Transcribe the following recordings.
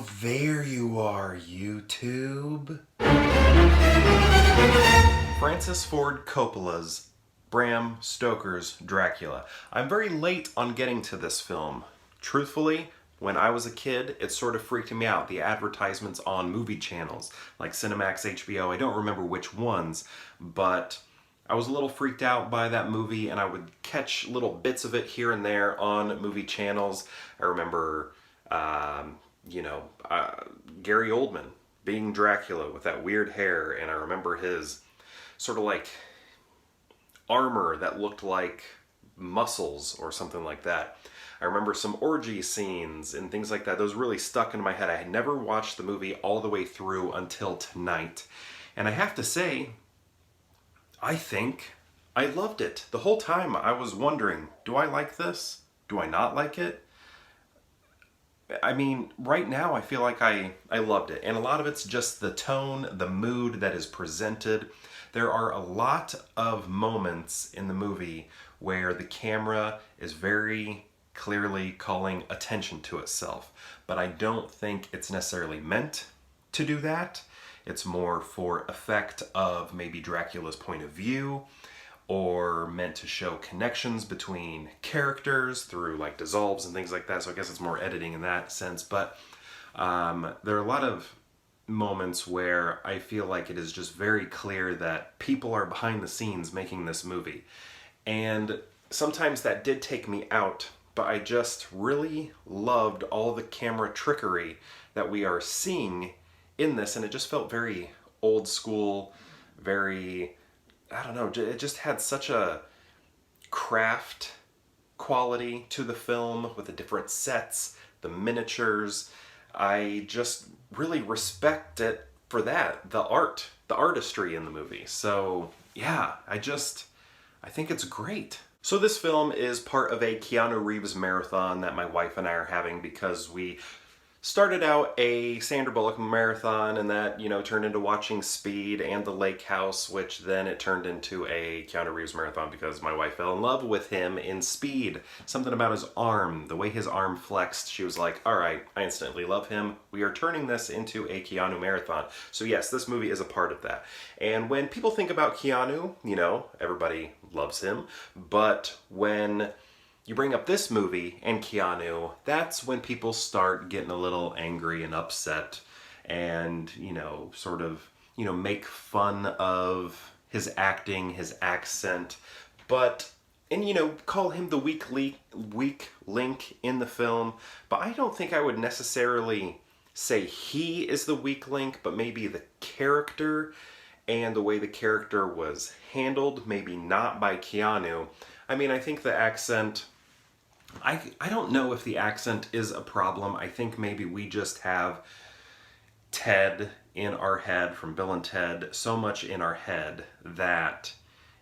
Oh, there you are, YouTube. Francis Ford Coppola's Bram Stoker's Dracula. I'm very late on getting to this film. Truthfully, when I was a kid, it sort of freaked me out. The advertisements on movie channels like Cinemax, HBO, I don't remember which ones, but I was a little freaked out by that movie, and I would catch little bits of it here and there on movie channels. I remember, Gary Oldman being Dracula with that weird hair, and I remember his sort of like armor that looked like muscles or something like that. I remember some orgy scenes and things like that. Those really stuck in my head. I had never watched the movie all the way through until tonight. And I have to say, I think I loved it. The whole time I was wondering, do I like this? Do I not like it? I mean, right now I feel like I loved it. And a lot of it's just the tone, the mood that is presented. There are a lot of moments in the movie where the camera is very clearly calling attention to itself. But I don't think it's necessarily meant to do that. It's more for effect of maybe Dracula's point of view, or meant to show connections between characters through like dissolves and things like that. So I guess it's more editing in that sense. But there are a lot of moments where I feel like it is just very clear that people are behind the scenes making this movie. And sometimes that did take me out, but I just really loved all the camera trickery that we are seeing in this. And it just felt very old school, very, I don't know, it just had such a craft quality to the film with the different sets, the miniatures. I just really respect it for that, the artistry in the movie. So yeah, I think it's great. So this film is part of a Keanu Reeves Marathon that my wife and I are having because we started out a Sandra Bullock marathon, and that, turned into watching Speed and The Lake House, which then it turned into a Keanu Reeves marathon because my wife fell in love with him in Speed. Something about his arm, the way his arm flexed, she was like, all right, I instantly love him. We are turning this into a Keanu marathon. So yes, this movie is a part of that. And when people think about Keanu, everybody loves him. But when you bring up this movie and Keanu, that's when people start getting a little angry and upset and, make fun of his acting, his accent, call him the weak link in the film. But I don't think I would necessarily say he is the weak link, but maybe the character and the way the character was handled, maybe not by Keanu. I mean, I think the accent, I don't know if the accent is a problem. I think maybe we just have Ted in our head from Bill and Ted so much in our head that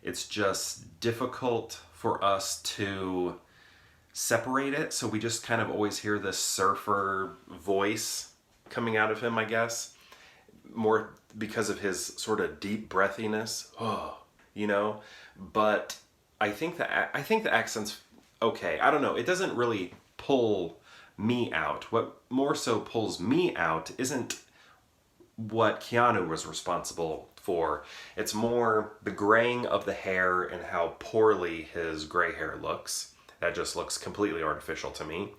it's just difficult for us to separate it. So we just kind of always hear this surfer voice coming out of him, I guess. More because of his sort of deep breathiness. But I think the accent's okay. I don't know. It doesn't really pull me out. What more so pulls me out isn't what Keanu was responsible for. It's more the graying of the hair and how poorly his gray hair looks. That just looks completely artificial to me.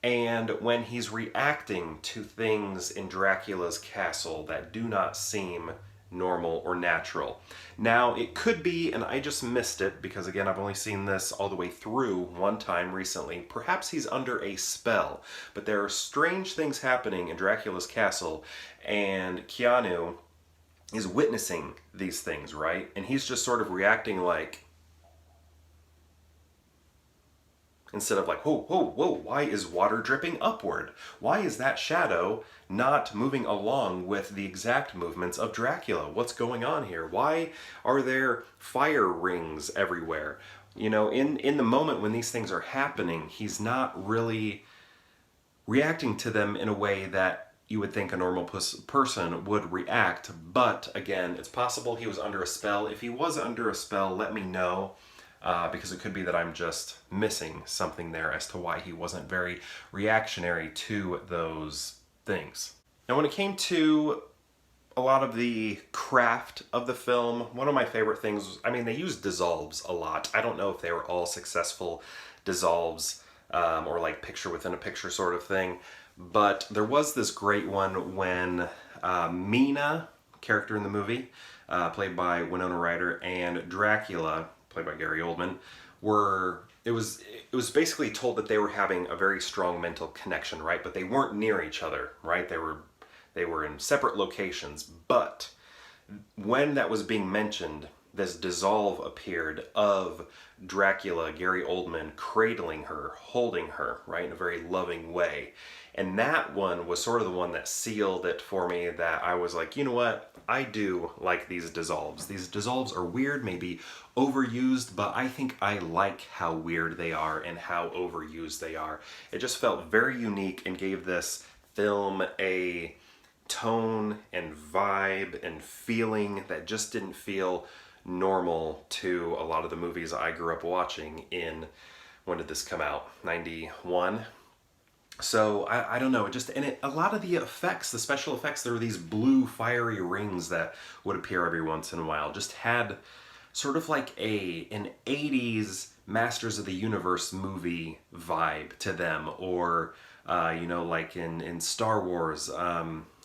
And when he's reacting to things in Dracula's castle that do not seem normal or natural. Now, it could be, and I just missed it because, again, I've only seen this all the way through one time recently. Perhaps he's under a spell, but there are strange things happening in Dracula's castle, and Keanu is witnessing these things, right? And he's just sort of reacting like, instead of like, whoa, why is water dripping upward? Why is that shadow not moving along with the exact movements of Dracula? What's going on here? Why are there fire rings everywhere? In the moment when these things are happening, he's not really reacting to them in a way that you would think a normal person would react. But again, it's possible he was under a spell. If he was under a spell, let me know. Because it could be that I'm just missing something there as to why he wasn't very reactionary to those things. Now, when it came to a lot of the craft of the film, one of my favorite things, I mean, they used dissolves a lot. I don't know if they were all successful dissolves or like picture within a picture sort of thing, but there was this great one when Mina, character in the movie, played by Winona Ryder, and Dracula, played by Gary Oldman, it was basically told that they were having a very strong mental connection, right? But they weren't near each other, right? They were in separate locations, but when that was being mentioned, this dissolve appeared of Dracula, Gary Oldman, cradling her, holding her, right, in a very loving way. And that one was sort of the one that sealed it for me, that I was like, you know what, I do like these dissolves. These dissolves are weird, maybe overused, but I think I like how weird they are and how overused they are. It just felt very unique and gave this film a tone and vibe and feeling that just didn't feel normal to a lot of the movies I grew up watching in, when did this come out? 91? So I don't know, a lot of the effects, the special effects, there were these blue fiery rings that would appear every once in a while, just had sort of like an 80s Masters of the Universe movie vibe to them, or like in Star Wars,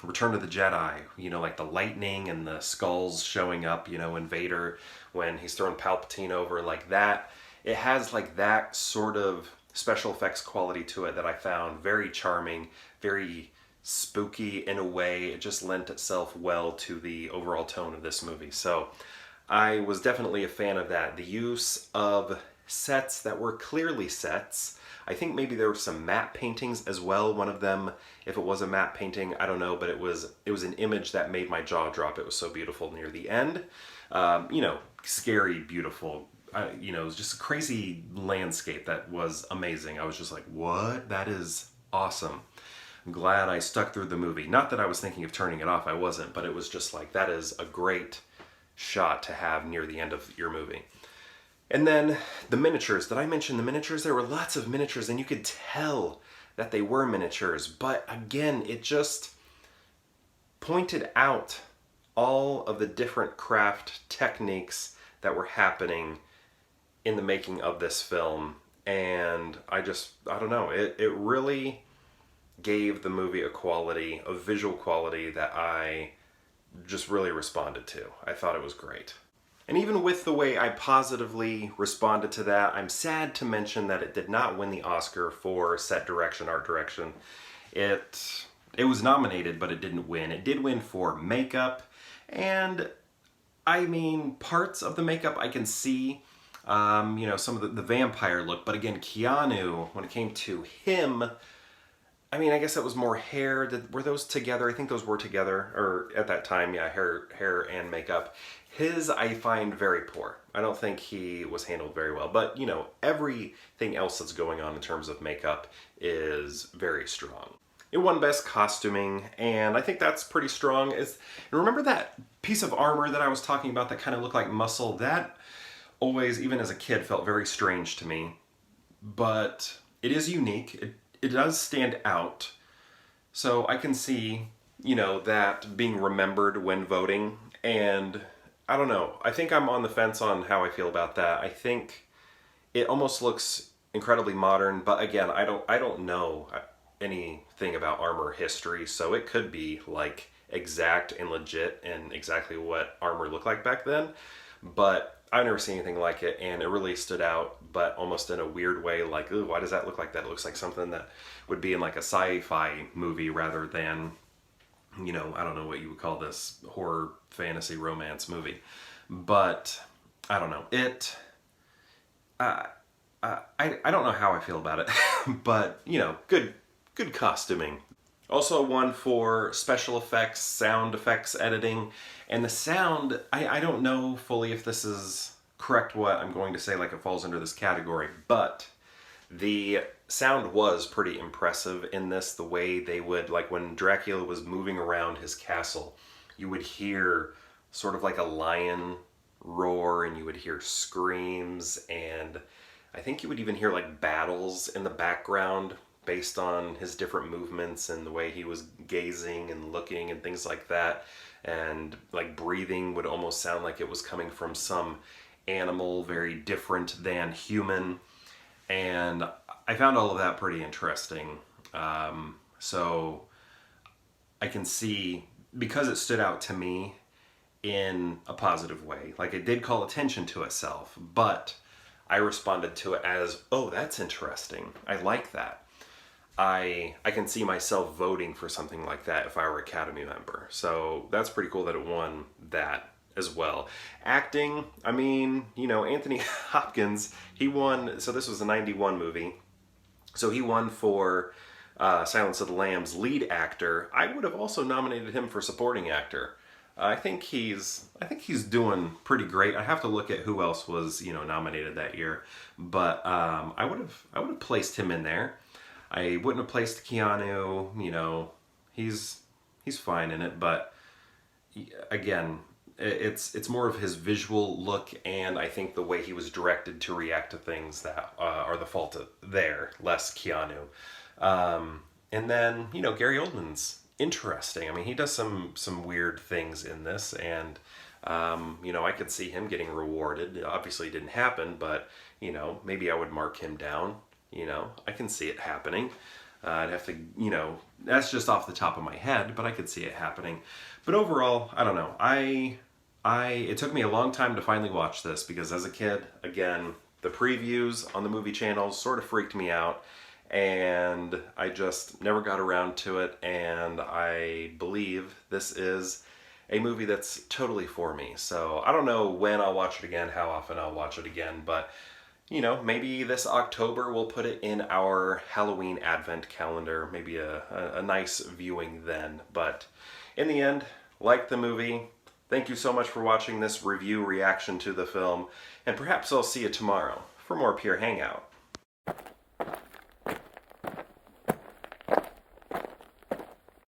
Return of the Jedi, like the lightning and the skulls showing up, in Vader when he's throwing Palpatine over, like that. It has like that sort of special effects quality to it that I found very charming, very spooky in a way. It just lent itself well to the overall tone of this movie. So I was definitely a fan of that. The use of sets that were clearly sets. I think maybe there were some matte paintings as well. One of them, if it was a matte painting, I don't know, but it was an image that made my jaw drop. It was so beautiful near the end. Scary, beautiful. It was just a crazy landscape that was amazing. I was just like, what? That is awesome. I'm glad I stuck through the movie. Not that I was thinking of turning it off, I wasn't, but it was just like, that is a great shot to have near the end of your movie. And then the miniatures. Did I mention the miniatures? There were lots of miniatures, and you could tell that they were miniatures. But again, it just pointed out all of the different craft techniques that were happening in the making of this film. And I don't know, it really gave the movie a visual quality that I just really responded to. I thought it was great. And even with the way I positively responded to that, I'm sad to mention that it did not win the Oscar for set direction, art direction. It was nominated, but it didn't win. It did win for makeup, and I mean, parts of the makeup I can see, some of the vampire look, but again, Keanu, when it came to him, I mean, I guess that was more hair. Were those together? I think those were together, or at that time, yeah, hair and makeup. His, I find very poor. I don't think he was handled very well. But, everything else that's going on in terms of makeup is very strong. It won Best Costuming, and I think that's pretty strong. And remember that piece of armor that I was talking about that kind of looked like muscle? That always, even as a kid, felt very strange to me. But it is unique. It does stand out. So I can see, that being remembered when voting. And I don't know. I think I'm on the fence on how I feel about that. I think it almost looks incredibly modern, but again, I don't know anything about armor history, so it could be like exact and legit and exactly what armor looked like back then. But I've never seen anything like it, and it really stood out, but almost in a weird way, like, ooh, why does that look like that? It looks like something that would be in like a sci-fi movie rather than, I don't know what you would call this, horror, fantasy, romance movie. But I don't know. I don't know how I feel about it, but good costuming. Also won for special effects, sound effects editing, and the sound, I don't know fully if this is correct what I'm going to say, like it falls under this category, but the sound was pretty impressive in this. The way they would, like when Dracula was moving around his castle, you would hear sort of like a lion roar, and you would hear screams, and I think you would even hear like battles in the background based on his different movements and the way he was gazing and looking and things like that. And like breathing would almost sound like it was coming from some animal very different than human. And I found all of that pretty interesting. So I can see, because it stood out to me in a positive way, like it did call attention to itself, but I responded to it as, oh, that's interesting. I like that. I can see myself voting for something like that if I were an Academy member. So that's pretty cool that it won that as well. Acting, I mean, you know, Anthony Hopkins, he won, so this was a 91 movie. So he won for Silence of the Lambs lead actor. I would have also nominated him for supporting actor. I think he's doing pretty great. I have to look at who else was, you know, nominated that year, but I would have placed him in there. I wouldn't have placed Keanu. You know, he's fine in it, but again, it's more of his visual look, and I think the way he was directed to react to things that are the fault of there, less Keanu. And then, you know, Gary Oldman's interesting. I mean, he does some weird things in this, and you know, I could see him getting rewarded. It obviously didn't happen, but you know, maybe I would mark him down. You know, I can see it happening. I'd have to, you know, that's just off the top of my head, but I could see it happening. But overall, I don't know. It took me a long time to finally watch this, because as a kid, again, the previews on the movie channels sort of freaked me out, and I just never got around to it, and I believe this is a movie that's totally for me. So I don't know when I'll watch it again, how often I'll watch it again, but you know, maybe this October we'll put it in our Halloween Advent calendar, maybe a nice viewing then. But in the end, like the movie. Thank you so much for watching this review reaction to the film, and perhaps I'll see you tomorrow for more Pure Hangout.